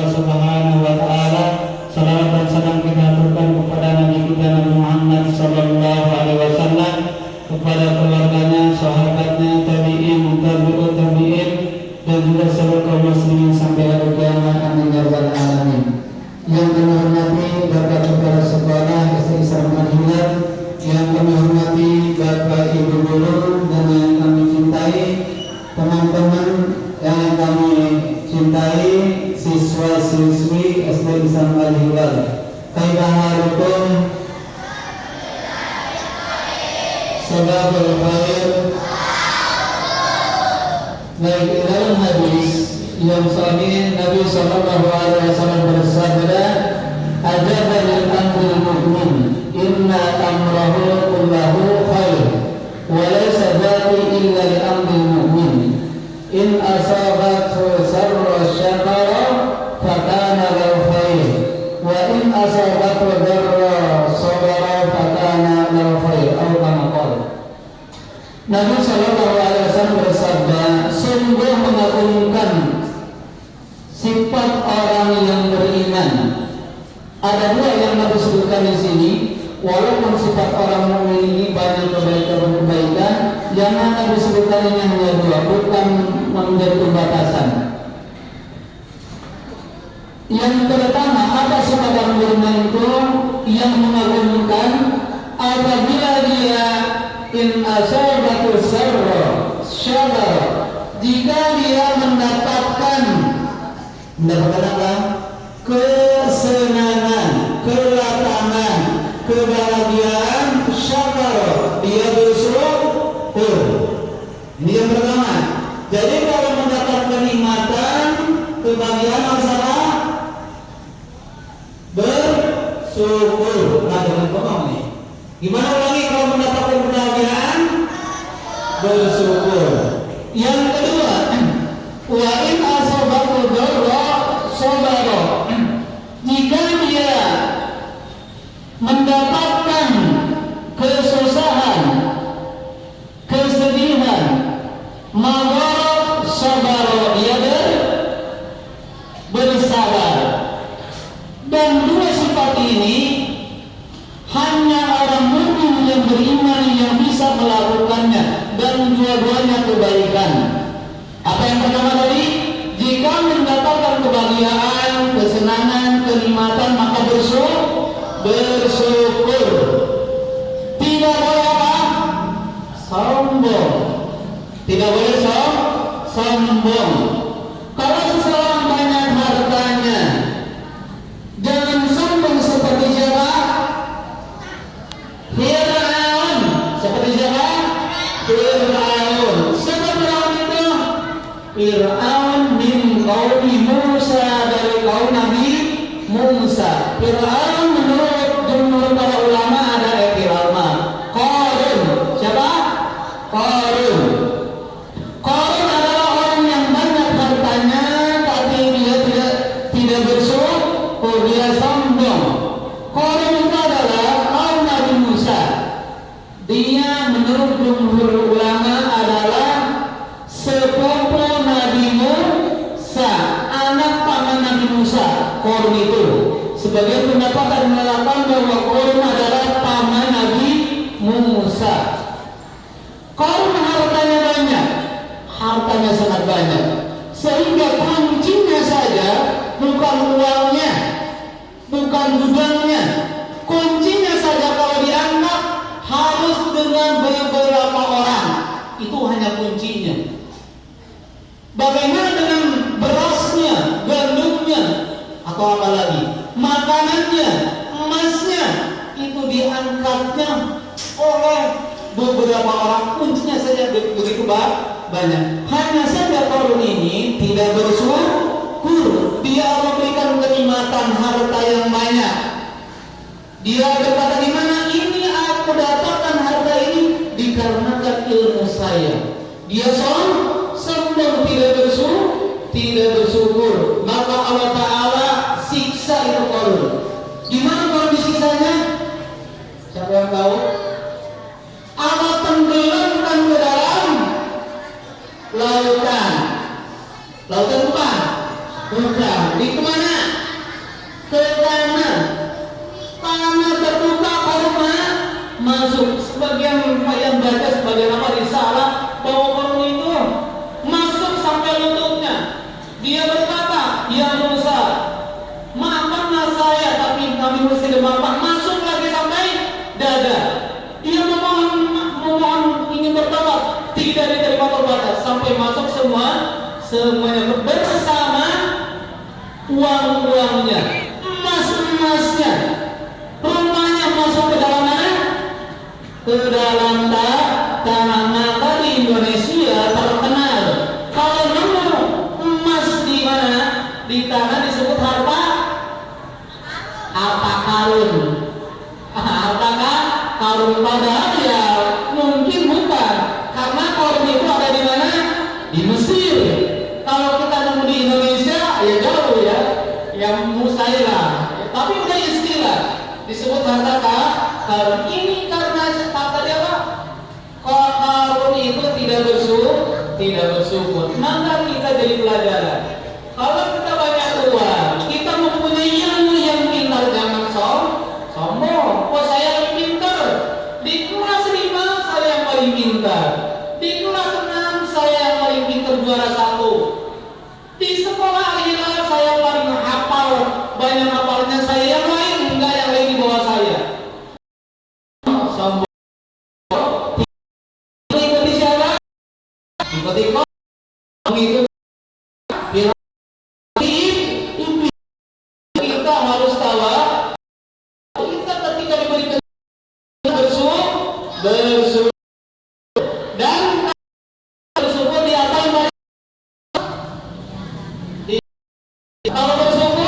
Allah Subhanahu wa taala. Salawat dan salam kita aturkan kepada Nabi kita Nabi Muhammad sallallahu alaihi wasallam, kepada keluarganya, sahabatnya, tabi'in, tabi'ut tabi'in, dan juga seluruh kaum muslimin sampai hari kiamat. Amin ya rabbal alamin. Yang kami hormati Bapak Kepala Sekolah STI Sarman Hilal, yang kami hormati Bapak Ibu guru, dan yang kami cintai teman-teman yang kami cintai, siswa-siswi STI Sarman Hilal. Kaidah harukum sababul khair. Baik, dalam hadis yang sahih Nabi sallallahu alaihi wasallam bersabda, "Ajaban amrul mu'min, inna amrahu kullahu khair, wa laysa dzati illa li amril mu'min. In asabathu sarra syakara fa kana lahu khair, wa in asabathu darra sabara fa kana lahu khair." Atau kama qala. Nabi sallallahu alaihi wasallam bersabda, sungguh mengagumkan sifat orang yang beriman. Ada dua yang Nabi sebutkan di sini. Walaupun sifat orang mukmin ini banyak kebaikan, yang Nabi sebutkan ini hanya dua, bukan menjadi pembatasan. Yang pertama, apa sifat orang beriman itu yang mengagumkan? Apabila dia in asabatu sarra syadar, jika dia mendapatkan apa? Kesenangan, kelapangan, kebahagiaan, syakar, dia bersyukur. Ini yang pertama. Jadi kalau mendapat kenikmatan, kebahagiaan masalah bersyukur. Nah, dengan ngomong nih. Gimana lagi kalau mendapatkan kebahagiaan? Bersyukur. Yang kedua, wa in asabahu darra sabara. Jika dia mendapatkan kesusahan, kesedihan, madarat, sabara, dia bersabar. Dan dua sifat ini hanya orang mukmin yang beriman yang bisa melakukannya, dan dua-duanya kebaikan. Apa yang pertama tadi? Jika mendapatkan kebahagiaan, kesenangan, kenikmatan, maka bersyukur. Tidak boleh apa? Sombong. Tidak boleh sombong. Kalau seseorang banyak hartanya, jangan sombong seperti siapa? Fir'aun. Seperti siapa? Fir'aun. Siapa Fir'aun itu? Fir'aun min qaumi Musa, dari kaum Nabi Musa. Fir'aun menurut para ulama ada Fir'aun. Qarun. Siapa? Qarun. Qarun adalah orang yang banyak hartanya, tapi dia tidak bersyukur, dia sombong. Qarun itu adalah kaum Nabi Musa. Dia menurut jumhur ulama adalah sepupu Nabi Musa, anak paman Nabi Musa. Qarun itu, sebagian pendapat ada mengatakan bahwa Qarun adalah paman Nabi Musa. Qarun hartanya banyak, hartanya sangat banyak, sehingga kuncinya saja bukan uangnya, bukan gudangnya. Kuncinya saja kalau dianggap harus dengan beberapa orang, itu hanya kuncinya. Bagaimana dengan berasnya, gandumnya, atau apa lagi, makanannya, emasnya, itu diangkatnya oleh beberapa orang. Kuncinya saja begitu banyak. Hanya saja Qarun ini tidak bersyukur. Dia memberikan kenikmatan harta yang banyak. Dia berkata, di mana ini aku dapatkan harta ini? Dikarenakan ilmu saya. Dia sombong, tidak bersyukur. Maka Allah Ta'ala siksa itu Qarun. Gimana kalau disiksanya? Siapa yang tahu? Allah tenggelamkan ke dalam lautan. Lautan bukan? Bukan. Di kemana? Ke tanah. Tanah terbuka karena masuk. Sebagian yang baca sebagian apa risalah bahwa korun itu masuk sampai lututnya. Dia berkata, ya Musa, maafkanlah saya, tapi kami mesti maafkan. Masuk lagi sampai dada. Dia memohon ingin bertobat, tidak diterima tobatnya sampai masuk semuanya bersama uang-uangnya, emas-emasnya, rumahnya masuk ke dalam mana? Ke dalam tanah. Maka di Indonesia terkenal kalau nemu emas di mana? Di tanah disebut harta karun. Harta karun, padahal ya mungkin bukan, karena karun itu ada di mana? Di Mesir. Kalau kita nemu di Indonesia ya jauh ya, yang mustahil. Tapi udah istilah disebut harta karun. Ini karena kata dia apa? Karun itu tidak bersyukur. Maka kita jadi pelajaran. Kalau kita banyak uang, kita mempunyai ilmu yang pintar, jangan sombong. Oh saya lebih pintar. Di kelas 5 saya yang paling pintar. Di kelas 6 saya yang paling pintar, juara 1. Di sekolah akhirnya saya paling hafal, banyak hafalnya saya, yang lain enggak, yang lain di bawah saya. Sombong. Ikuti siapa? Ikuti kok. Itu kita harus tahu kita ketika diberikan bersyukur dan bersyukur di apa yang kalau bersyukur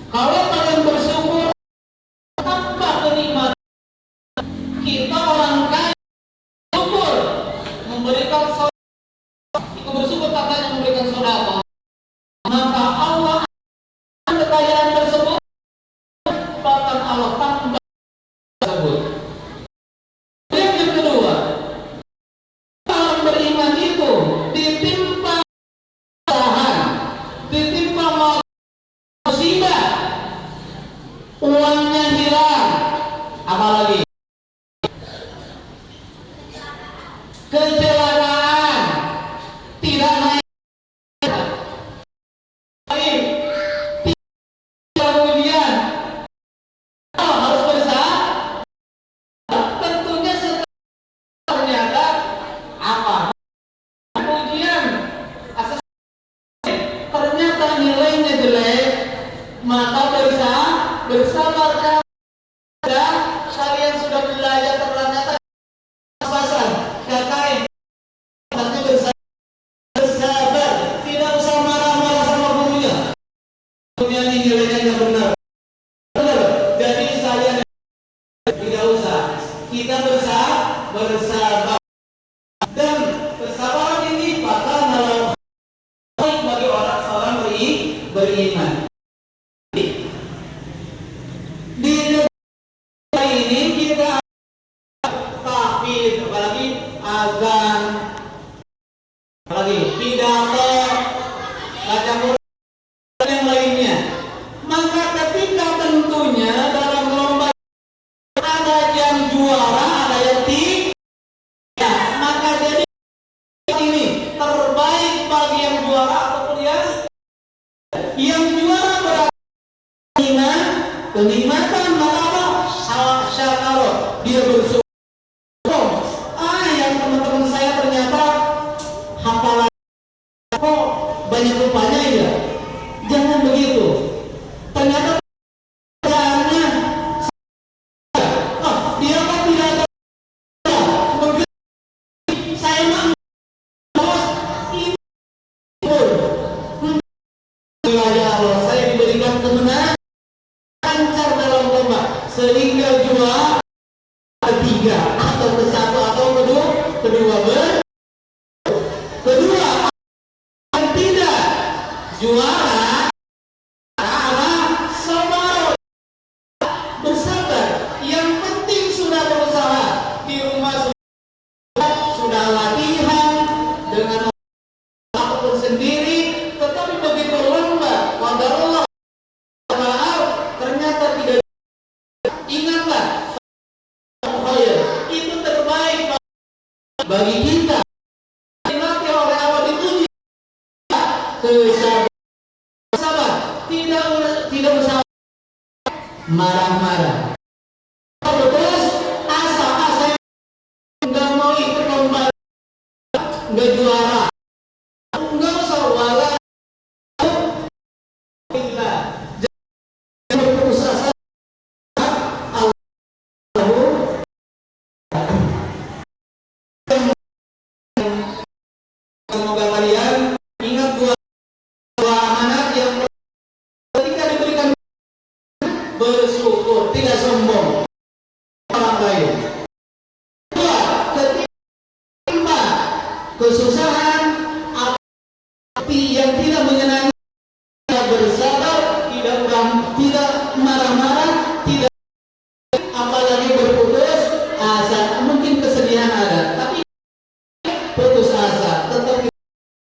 kalau kalian bersyukur tambah kenikmatan. Kita orang kaya syukur memberikan itu bersyukur katanya memberikan sedekah, maka Allah kekayaan tersebut bahkan Allah tambah tersebut. Yang kedua, orang beriman itu ditimpa kesalahan, ditimpa musibah, uangnya hilang, apalagi kecelakaan, tidak naik, kemudian harus bersabar. Tentunya ternyata apa? Kemudian ternyata nilainya jelek, maka bersabar. Kalian sudah belajar ternyata pasal katakan harusnya bersabar, tidak usah marah-marah sama gurunya. Gurunya ini nilainya tidak benar. Jadi saya tidak usah. Kita bersabar. Dan kesabaran ini bakal baik bagi orang beriman. Di negara ini kita tahfidz, apalagi azan, apalagi pidato, baca Quran dan yang lainnya. Maka ketika tentunya dalam lomba ada yang juara, ada yang tidak, maka jadi ini terbaik bagi yang juara ataupun yang juara berarti kenikmatan, maka apa? Syakaro, dia bersyukur. Yang teman-teman saya ternyata hafalan kok banyak rupanya ya. Jangan begitu. Ternyata dia kan tidak ada. Saya mah ya Allah, saya diberikan kemenangan lancar dalam lomba sehingga juara ketiga atau ke satu atau kedua yang tidak juara sabar, bersabar. Yang penting sudah berusaha di rumah, sudah latihan, marah-marah. Terus asa nggak mau ikut lomba, nggak juara, nggak usah wala. Jangan berputus asa. Semoga kalian ingat dua amanat yang ketika diberikan bersyukur, tidak sombong orang lain. Dua, ketika kesusahan api yang tidak menyenangi, tidak bersabar, tidak marah-marah, tidak apalagi berputus asa. Mungkin kesedihan ada, tapi putus asa, tetap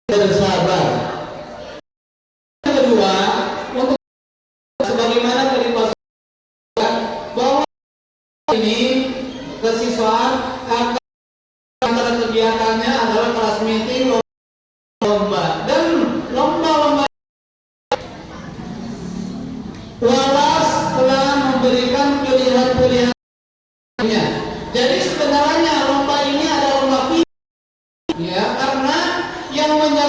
bersabar. Yang kedua, untuk sebagaimana tadi Pak bahwa ini kesiswaan antara kegiatannya adalah kelas meeting, lomba, dan lomba-lomba. Walas telah memberikan pilihan-pilihannya. Jadi sebenarnya lomba ini adalah lomba ya, karena yang menjadi